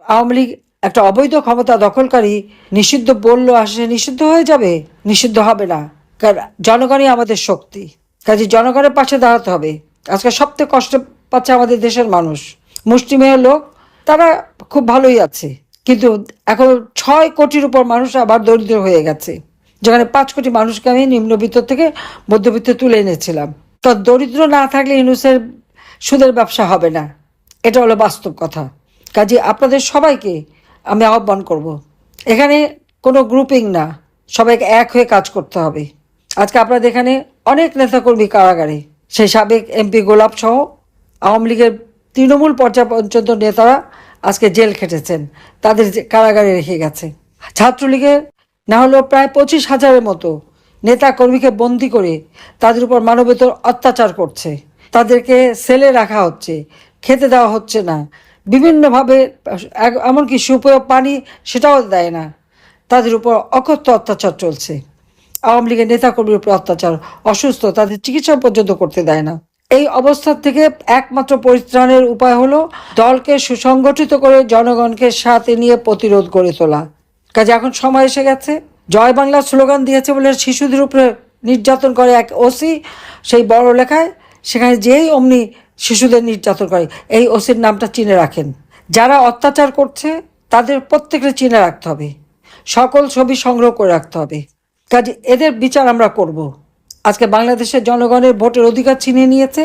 আওয়ামী লীগ একটা অবৈধ ক্ষমতা দখলকারী নিষিদ্ধ বললো আসে নিষিদ্ধ হয়ে যাবে? নিষিদ্ধ হবে না, কারণ জনগণই আমাদের শক্তি। কাজে জনগণের পাশে দাঁড়াতে হবে। আজকে সবথেকে কষ্ট পাচ্ছে আমাদের দেশের মানুষ, মুষ্টিমেয় লোক, তারা খুব ভালোই আছে, কিন্তু এখন 6 কোটির উপর মানুষ আবার দরিদ্র হয়ে গেছে, যেখানে 5 কোটি মানুষকে আমি নিম্নবিত্ত থেকে মধ্যবিত্তে তুলে এনেছিলাম। তো দরিদ্র না থাকলে ইউনূসের সুদের ব্যবসা হবে না, এটা হলো বাস্তব কথা। কাজে আপনাদের সবাইকে আমি আহ্বান করব, এখানে কোনো গ্রুপিং না, সবাইকে এক হয়ে কাজ করতে হবে। আজকে আপনাদের এখানে অনেক নেতাকর্মী কারাগারে, সেই সাবেক এমপি গোলাপ সহ আওয়ামী লীগের তৃণমূল পর্যায় পর্যন্ত নেতারা আজকে জেল খেটেছেন, তাদের কারাগারে রেখে গেছে। ছাত্রলীগের না হলেও প্রায় 25,000-এর মতো নেতা কর্মীকে বন্দি করে তাদের উপর মানবেতর অত্যাচার করছে, তাদেরকে সেলে রাখা হচ্ছে, খেতে দেওয়া হচ্ছে না, বিভিন্নভাবে এমনকি সুপেয় পানি সেটাও দেয় না, তাদের উপর অকথ্য অত্যাচার চলছে। আওয়ামী লীগের নেতাকর্মীর উপর অত্যাচার, অসুস্থ, তাদের চিকিৎসা পর্যন্ত করতে দেয় না। এই অবস্থা থেকে একমাত্র পরিত্রাণের উপায় হলো দলকে সুসংগঠিত করে জনগণকে সাথে নিয়ে প্রতিরোধ গড়ে তোলা। কাজে এখন সময় এসে গেছে। জয় বাংলা স্লোগান দিয়েছে বলে শিশুদের উপরে নির্যাতন করে এক ওসি, সেই বড় লেখায় সেখানে যেই অমনি শিশুদের নির্যাতন করে, এই ওসির নামটা চিনে রাখেন। যারা অত্যাচার করছে তাদের প্রত্যেককে চিনে রাখতে হবে, সকল ছবি সংগ্রহ করে রাখতে হবে। কাজে এদের বিচার আমরা করব। আজকে বাংলাদেশের জনগণের ভোটের অধিকার ছিনিয়ে নিয়েছে,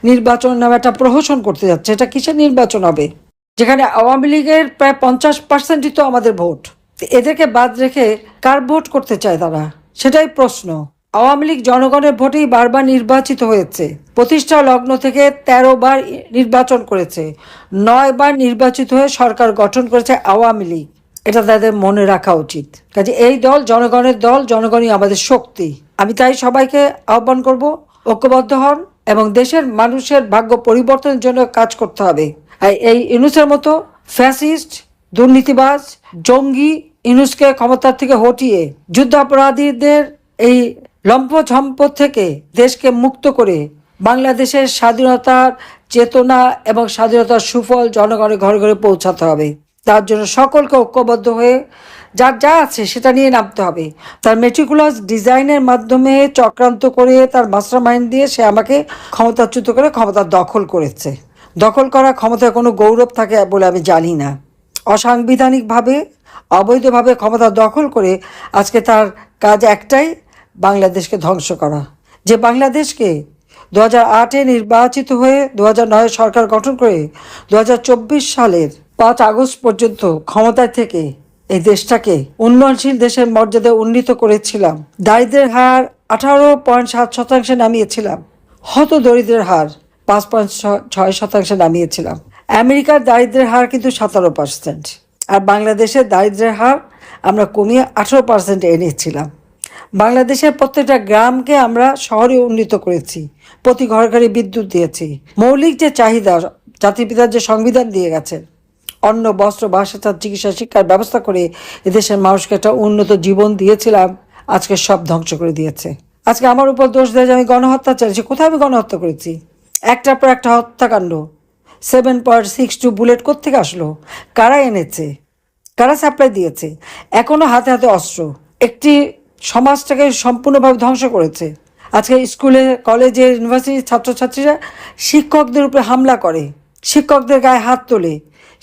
নির্বাচন নামে একটা প্রহসন করতে যাচ্ছে। এটা কিসের নির্বাচন হবে, যেখানে আওয়ামী লীগের প্রায় 50%ই তো আমাদের ভোট। এদেরকে বাদ রেখে কার ভোট করতে চায় তারা, সেটাই প্রশ্ন। আওয়ামী লীগ জনগণের ভোটেই বারবার নির্বাচিত হয়েছে। প্রতিষ্ঠা লগ্ন থেকে 13 বার নির্বাচন করেছে, 9 বার নির্বাচিত হয়ে সরকার গঠন করেছে আওয়ামী লীগ। এটা তাদের মনে রাখা উচিত। কাজে এই দল জনগণের দল, জনগণই আমাদের শক্তি। আমি তাই সবাইকে আহ্বান করব, ঐক্যবদ্ধ হন এবং দেশের মানুষের ভাগ্য পরিবর্তনের জন্য কাজ করতে হবে। আর এই ইউনূসের মতো ফ্যাসিস্ট, দুর্নীতিবাজ, জঙ্গি ইউনূসকে ক্ষমতার থেকে হটিয়ে যুদ্ধাপরাধীদের এই লম্পঝম্প থেকে দেশকে মুক্ত করে বাংলাদেশের স্বাধীনতার চেতনা এবং স্বাধীনতার সুফল জনগণের ঘরে ঘরে পৌঁছাতে হবে। তার জন্য সকলকে ঐক্যবদ্ধ হয়ে যার যা আছে সেটা নিয়ে নামতে হবে। তার মেটিকুলাস ডিজাইনের মাধ্যমে চক্রান্ত করে, তার মাস্টার মাইন্ড দিয়ে সে আমাকে ক্ষমতাচ্যুত করে ক্ষমতা দখল করেছে। দখল করা ক্ষমতায় কোনো গৌরব থাকে বলে আমি জানি না। অসাংবিধানিকভাবে, অবৈধভাবে ক্ষমতা দখল করে আজকে তার কাজ একটাই, বাংলাদেশকে ধ্বংস করা। যে বাংলাদেশকে 2008-এ নির্বাচিত হয়ে 2009-এ সরকার গঠন করে 2024 সালের 5 আগস্ট পর্যন্ত ক্ষমতায় থেকে এই দেশটাকে উন্নয়নশীল দেশের মর্যাদায় উন্নীত করেছিলাম। দারিদ্রের হার 18.7% নামিয়েছিলাম, হত দরিদ্রের হার 5.6% নামিয়েছিলাম। আমেরিকার দারিদ্রের হার কিন্তু 17%, আর বাংলাদেশের দারিদ্রের হার আমরা কমিয়ে 18% এনেছিলাম। বাংলাদেশের প্রত্যেকটা গ্রামকে আমরা শহরে উন্নীত করেছি, প্রতি ঘরে ঘরে বিদ্যুৎ দিয়েছি। মৌলিক যে চাহিদা জাতির পিতা যে সংবিধান দিয়ে গেছেন, অন্ন, বস্ত্র, বাসস্থান, চিকিৎসা, শিক্ষার ব্যবস্থা করে এদেশের মানুষকে একটা উন্নত জীবন দিয়েছিলাম, আজকে সব ধ্বংস করে দিয়েছে। আজকে আমার উপর দোষ দেয় যে আমি গণহত্যা চালিয়েছি। কোথায় আমি গণহত্যা করেছি? একটার পর একটা হত্যাকাণ্ড। 7.62 বুলেট কোত্থেকে আসলো? কারা এনেছে? কারা সাপ্লাই দিয়েছে? এখনও হাতে হাতে অস্ত্র একটি সমাজটাকে সম্পূর্ণভাবে ধ্বংস করেছে। আজকে স্কুলে, কলেজে, ইউনিভার্সিটির ছাত্রছাত্রীরা শিক্ষকদের উপরে হামলা করে, শিক্ষকদের গায়ে হাত তোলে,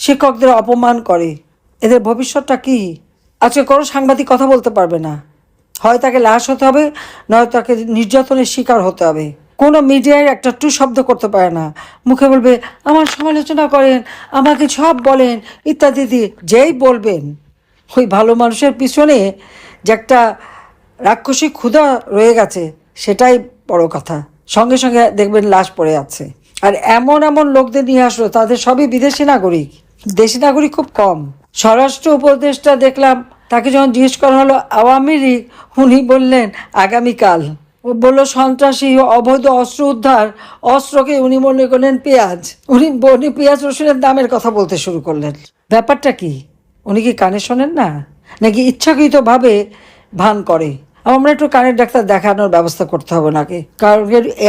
শিক্ষকদের অপমান করে। এদের ভবিষ্যৎটা কি? আজকে কোনো সাংবাদিক কথা বলতে পারবে না, হয় তাকে লাশ হতে হবে, নয় তাকে নির্যাতনের শিকার হতে হবে। কোনো মিডিয়ায় একটা টু শব্দ করতে পারে না, মুখে বলবে আমার সমালোচনা করেন, আমাকে সব বলেন ইত্যাদি দিয়ে। যেই বলবেন, ওই ভালো মানুষের পিছনে যে একটা রাক্ষসী ক্ষুধা রয়ে গেছে সেটাই বড় কথা। সঙ্গে সঙ্গে দেখবেন লাশ পড়ে আছে। আর এমন এমন লোকদের নিয়ে আসলো, তাদের সবই বিদেশি নাগরিক, দেশি নাগরিক খুব কম। স্বরাষ্ট্র উপদেষ্টা দেখলাম, তাকে যখন জিজ্ঞেস করা হলো আওয়ামী লীগ, উনি বললেন আগামীকাল। ও বললো সন্ত্রাসী, অবৈধ অস্ত্র উদ্ধার, অস্ত্রকে উনি মনে করলেন পেঁয়াজ। উনি পেঁয়াজ রসুনের দামের কথা বলতে শুরু করলেন। ব্যাপারটা কি? উনি কি কানে শোনেন না, নাকি ইচ্ছাকৃতভাবে ভান করে? আমরা একটু কানের ডাক্তার দেখানোর ব্যবস্থা করতে হবে নাকি, কারণ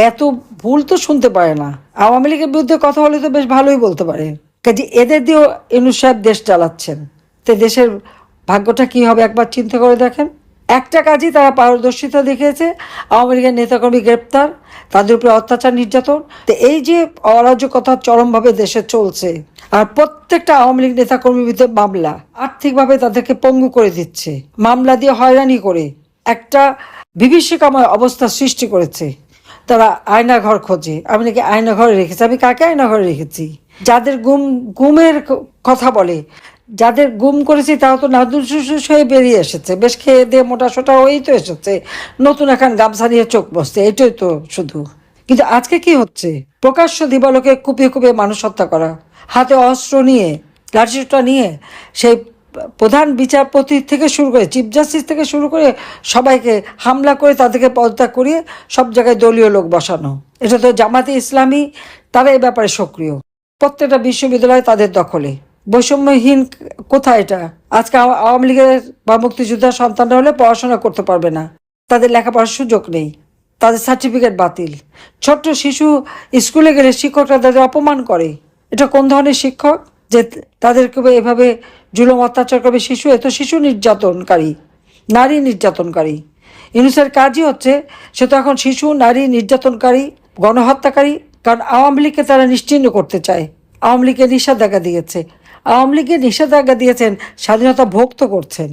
এত ভুল তো শুনতে পারে না। আওয়ামী লীগের বিরুদ্ধে কথা বলে তো বেশ ভালোই বলতে পারে। কাজে এদের দিয়েও ইউনূস সাহেব দেশ চালাচ্ছেন। তো দেশের ভাগ্যটা কি হবে একবার চিন্তা করে দেখেন। একটা কাজই তারা পারদর্শিতা দেখিয়েছে, আওয়ামী লীগের নেতাকর্মী গ্রেপ্তার, তাদের উপরে অত্যাচার নির্যাতন। তো এই যে অরাজকতা চরমভাবে দেশে চলছে, আর প্রত্যেকটা আওয়ামী লীগ নেতাকর্মীর বিরুদ্ধে মামলা, আর্থিকভাবে তাদেরকে পঙ্গু করে দিচ্ছে, মামলা দিয়ে হয়রানি করে একটা বিভীষিকাময় অবস্থা সৃষ্টি করেছে। তারা আয়নাঘর খোঁজে, আমি নাকি আয়নাঘরে রেখেছি। আমি কাকে আয়নাঘরে রেখেছি? যাদের গুমের কথা বলে, যাদের গুম করেছি তারা তো নাদুস হয়ে বেরিয়ে এসেছে, বেশ খেয়ে দিয়ে মোটা সোটা হয়েই তো এসেছে, নতুন এখন গামছা নিয়ে চোখ বসছে, এটাই তো শুধু। কিন্তু আজকে কি হচ্ছে? প্রকাশ্য দিবালোকে কুপিয়ে কুপিয়ে মানুষ হত্যা করা, হাতে অস্ত্র নিয়ে, লাঠিসোঁটা নিয়ে, সেই প্রধান বিচারপতি থেকে শুরু করে চিফ জাস্টিস থেকে শুরু করে সবাইকে হামলা করে তাদেরকে পদত্যাগ করিয়ে সব জায়গায় দলীয় লোক বসানো। এটা তো জামাতে ইসলামী, তারা এই ব্যাপারে সক্রিয়। প্রত্যেকটা বিশ্ববিদ্যালয় তাদের দখলে। বৈষম্যহীন কোথায় এটা? আজকে আওয়ামী লীগের বা মুক্তিযোদ্ধার সন্তানরা হলে পড়াশোনা করতে পারবে না, তাদের লেখাপড়ার সুযোগ নেই, তাদের সার্টিফিকেট বাতিল। ছোট্ট শিশু স্কুলে গেলে শিক্ষকরা তাদের অপমান করে। এটা কোন ধরনের শিক্ষক যে তাদেরকে এভাবে জুলুম অত্যাচার করবে? শিশু, এ তো শিশু নির্যাতনকারী, নারী নির্যাতনকারী। ইউনূসের কাজই হচ্ছে, সে তো এখন শিশু, নারী নির্যাতনকারী, গণহত্যাকারী। কারণ আওয়ামী লীগকে তারা নিশ্চিহ্ন করতে চায়। আওয়ামী লীগের নিষেধাজ্ঞা দিয়েছে, আওয়ামী লীগের নিষেধাজ্ঞা দিয়েছেন, স্বাধীনতা ভোগ তো করছেন।